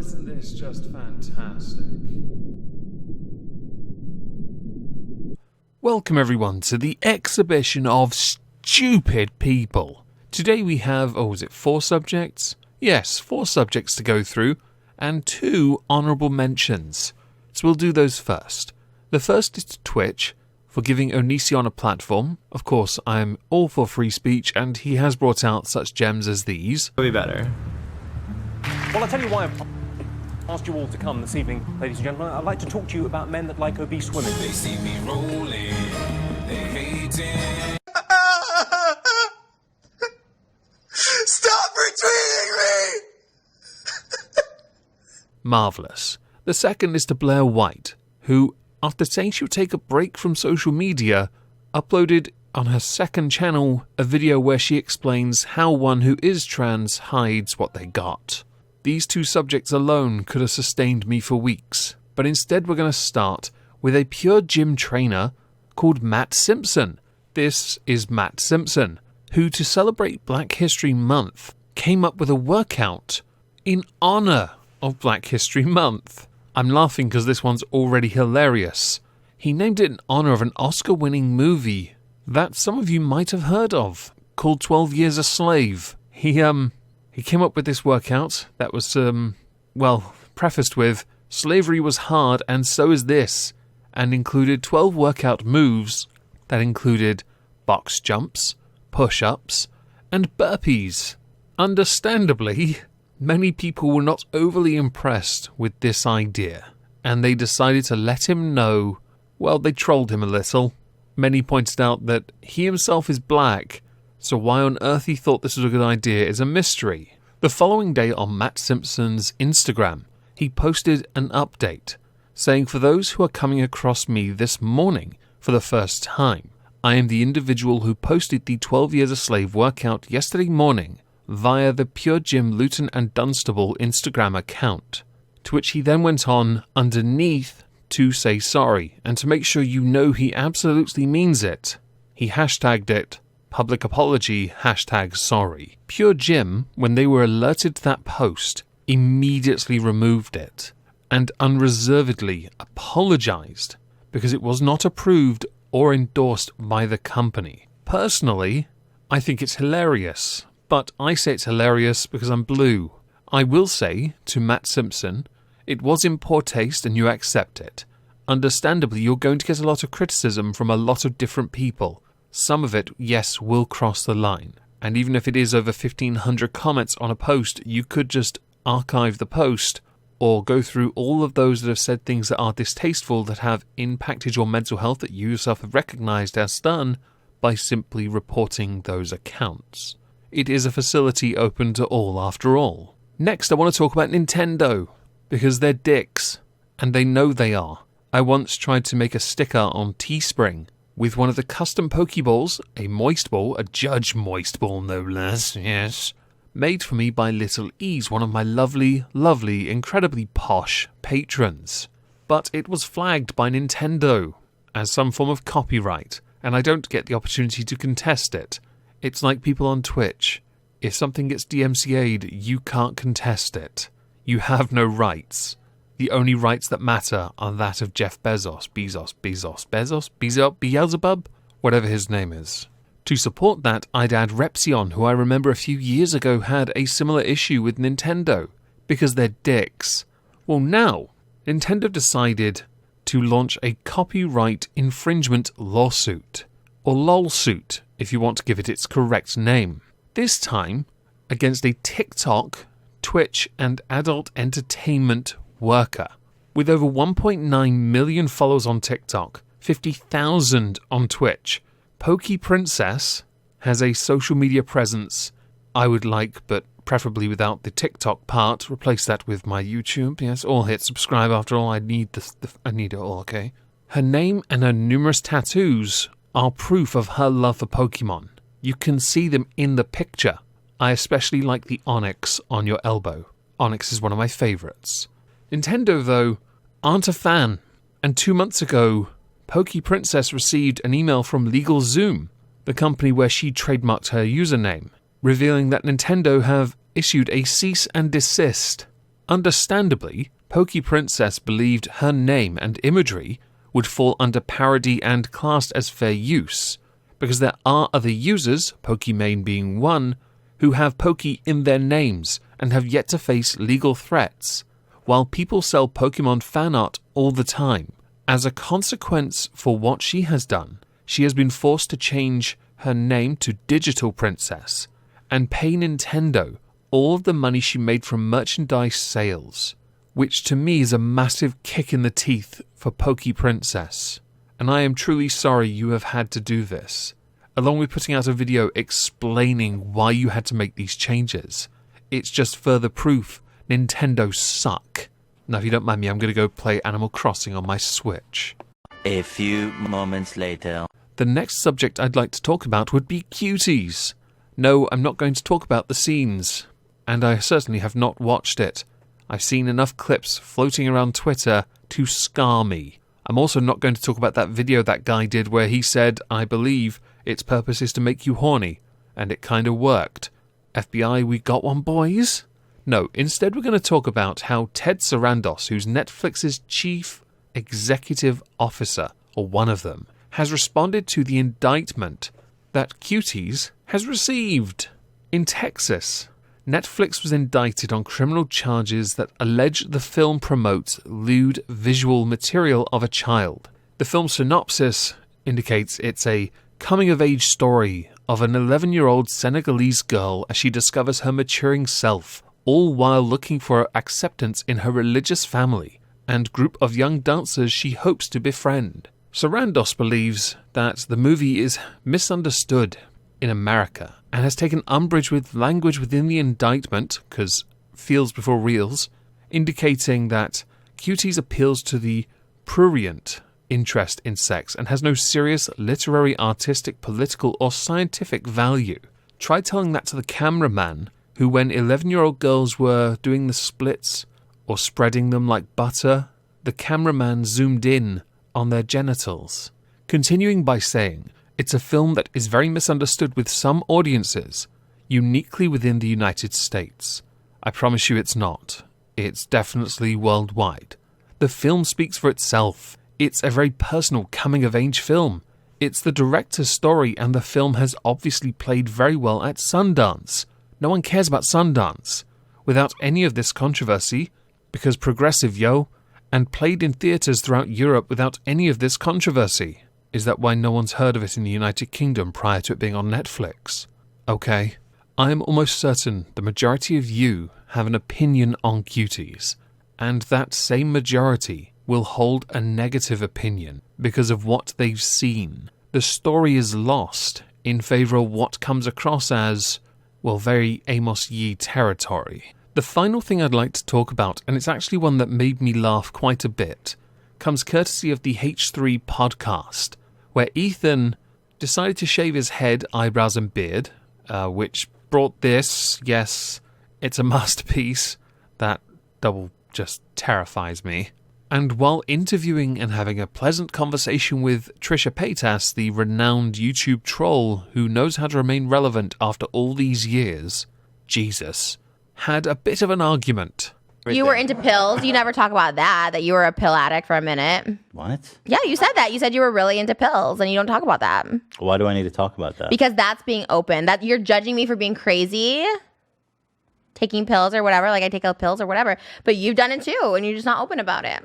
isn't this just fantastic? Welcome everyone to the exhibition of stupid people. Today we have, is it 4 subjects? Yes, 4 subjects to go through, and 2 honourable mentions. So we'll do those first. The first is to Twitch, for giving Onision a platform. Of course, I'm all for free speech, and he has brought out such gems as these. It'll be better. Well, I'll tell you why I've asked you all to come this evening, ladies and gentlemen. I'd like to talk to you about men that like obese women. They see me rolling, they hating. Stop retweeting me! Marvellous. The second is to Blair White, who, after saying she would take a break from social media, uploaded on her second channel a video where she explains how one who is trans hides what they got. These 2 subjects alone could have sustained me for weeks, but instead we're going to start with a pure gym trainer called Matt Simpson. This is Matt Simpson, who, to celebrate Black History Month, came up with a workout in honour of Black History Month. I'm laughing because this one's already hilarious. He named it in honour of an Oscar-winning movie that some of you might have heard of, called 12 Years a Slave. He came up with this workout that was, prefaced with, slavery was hard and so is this, and included 12 workout moves that included box jumps, push-ups, and burpees. Understandably, many people were not overly impressed with this idea, and they decided to let him know. Well, they trolled him a little. Many pointed out that he himself is black, so why on earth he thought this was a good idea is a mystery. The following day on Matt Simpson's Instagram, he posted an update, saying, "For those who are coming across me this morning for the first time, I am the individual who posted the 12 Years a Slave workout yesterday morning via the Pure Gym Luton and Dunstable Instagram account," to which he then went on underneath to say sorry, and to make sure you know he absolutely means it, he hashtagged it, public apology, #sorry. Pure Gym, when they were alerted to that post, immediately removed it, and unreservedly apologised, because it was not approved or endorsed by the company. Personally, I think it's hilarious. But I say it's hilarious because I'm blue. I will say, to Matt Simpson, it was in poor taste and you accept it. Understandably, you're going to get a lot of criticism from a lot of different people. Some of it, yes, will cross the line. And even if it is over 1,500 comments on a post, you could just archive the post or go through all of those that have said things that are distasteful, that have impacted your mental health, that you yourself have recognised as done, by simply reporting those accounts. It is a facility open to all, after all. Next, I want to talk about Nintendo, because they're dicks, and they know they are. I once tried to make a sticker on Teespring with one of the custom Pokeballs, a Moist Ball, a Judge Moist Ball no less, yes, made for me by Little Ease, one of my lovely, lovely, incredibly posh patrons. But it was flagged by Nintendo as some form of copyright, and I don't get the opportunity to contest it. It's like people on Twitch. If something gets DMCA'd, you can't contest it. You have no rights. The only rights that matter are that of Jeff Bezos, Beelzebub? Whatever his name is. To support that, I'd add Repsion, who I remember a few years ago had a similar issue with Nintendo, because they're dicks. Well, now, Nintendo decided to launch a copyright infringement lawsuit, or lawsuit, if you want to give it its correct name. This time, against a TikTok, Twitch, and adult entertainment worker. With over 1.9 million followers on TikTok, 50,000 on Twitch, Pokey Princess has a social media presence I would like, but preferably without the TikTok part. Replace that with my YouTube. Yes, all hit subscribe after all. I need it all, okay? Her name and her numerous tattoos are proof of her love for Pokemon. You can see them in the picture. I especially like the Onyx on your elbow. Onyx is one of my favourites. Nintendo, though, aren't a fan. And 2 months ago, Pokey Princess received an email from LegalZoom, the company where she trademarked her username, revealing that Nintendo have issued a cease and desist Understandably, Poke Princess believed her name and imagery would fall under parody and classed as fair use, because there are other users, Pokimane being one, who have Poke in their names and have yet to face legal threats, while people sell Pokemon fan art all the time. As a consequence for what she has done, she has been forced to change her name to Digital Princess and pay Nintendo all of the money she made from merchandise sales, which to me is a massive kick in the teeth for Poke Princess. And I am truly sorry you have had to do this, along with putting out a video explaining why you had to make these changes. It's just further proof Nintendo suck. Now, if you don't mind me, I'm going to go play Animal Crossing on my Switch. A few moments later. The next subject I'd like to talk about would be cuties. No, I'm not going to talk about the scenes, and I certainly have not watched it. I've seen enough clips floating around Twitter to scar me. I'm also not going to talk about that video that guy did where he said, I believe, its purpose is to make you horny, and it kind of worked. FBI, we got one, boys? No, instead we're going to talk about how Ted Sarandos, who's Netflix's chief executive officer, or one of them, has responded to the indictment that Cuties has received. In Texas, Netflix was indicted on criminal charges that allege the film promotes lewd visual material of a child. The film's synopsis indicates it's a coming-of-age story of an 11-year-old Senegalese girl as she discovers her maturing self, all while looking for acceptance in her religious family and group of young dancers she hopes to befriend. Sarandos believes that the movie is misunderstood in America and has taken umbrage with language within the indictment, because feels before reals, indicating that Cuties appeals to the prurient interest in sex and has no serious literary, artistic, political, or scientific value. Try telling that to the cameraman who, when 11-year-old girls were doing the splits or spreading them like butter, the cameraman zoomed in on their genitals. Continuing by saying, it's a film that is very misunderstood with some audiences, uniquely within the United States. I promise you it's not. It's definitely worldwide. The film speaks for itself. It's a very personal coming-of-age film. It's the director's story, and the film has obviously played very well at Sundance. No one cares about Sundance without any of this controversy, because progressive, yo, and played in theatres throughout Europe without any of this controversy. Is that why no one's heard of it in the United Kingdom prior to it being on Netflix? Okay, I am almost certain the majority of you have an opinion on Cuties, and that same majority will hold a negative opinion because of what they've seen. The story is lost in favour of what comes across as, well, very Amos Yee territory. The final thing I'd like to talk about, and it's actually one that made me laugh quite a bit, comes courtesy of the H3 podcast, where Ethan decided to shave his head, eyebrows and beard, which brought this, yes, it's a masterpiece, that double just terrifies me. And while interviewing and having a pleasant conversation with Trisha Paytas, the renowned YouTube troll who knows how to remain relevant after all these years, Jesus, had a bit of an argument. You were into pills. You never talk about that you were a pill addict for a minute. What? Yeah, you said that. You said you were really into pills, and you don't talk about that. Why do I need to talk about that? Because that's being open. That you're judging me for being crazy, taking pills or whatever. Like I take pills or whatever. But you've done it too, and you're just not open about it.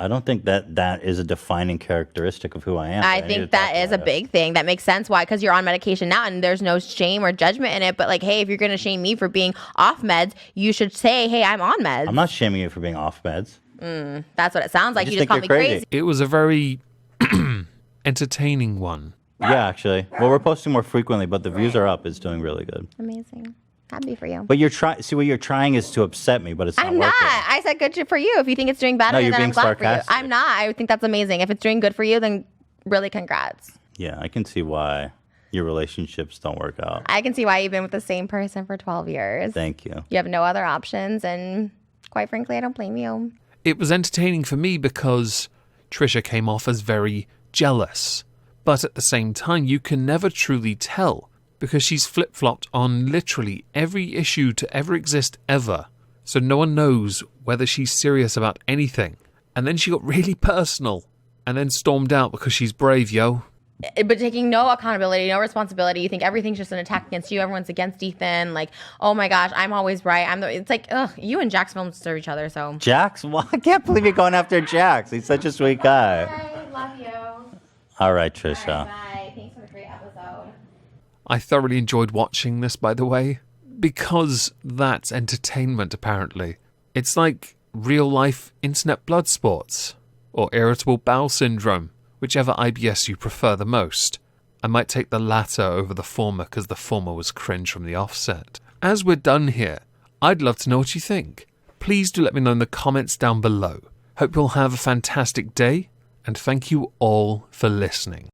I don't think that is a defining characteristic of who I am. I think that is a big thing. That makes sense. Why? Because you're on medication now, and there's no shame or judgment in it. But like, hey, if you're going to shame me for being off meds, you should say, hey, I'm on meds. I'm not shaming you for being off meds. That's what it sounds like. You just call me crazy. It was a very entertaining one. Yeah, actually. Well, we're posting more frequently, but the views are up. It's doing really good. Amazing. Happy for you. But you're trying. See, what you're trying is to upset me, but it's not I'm working. not. I said good shit for you. If you think it's doing better, No, you're then being I'm glad sarcastic. for you. I'm not. I think that's amazing. If it's doing good for you, then really congrats. Yeah, I can see why your relationships don't work out. I can see why you've been with the same person for 12 years. Thank you. You have no other options, and quite frankly, I don't blame you. It was entertaining for me because Trisha came off as very jealous. But at the same time, you can never truly tell because she's flip-flopped on literally every issue to ever exist ever so no one knows whether she's serious about anything. And then she got really personal, and then stormed out because she's brave, yo. But taking no accountability, no responsibility. You think everything's just an attack against you. Everyone's against Ethan. Like, oh my gosh, I'm always right. It's like, ugh, you and Jax don't serve each other, so. Jax? Well, I can't believe you're going after Jax. He's such a sweet guy. I love you. All right, Trisha. Bye. Thanks for a great episode. I thoroughly enjoyed watching this, by the way, because that's entertainment, apparently. It's like real-life internet blood sports, or irritable bowel syndrome, whichever IBS you prefer the most. I might take the latter over the former because the former was cringe from the offset. As we're done here, I'd love to know what you think. Please do let me know in the comments down below. Hope you'll have a fantastic day, and thank you all for listening.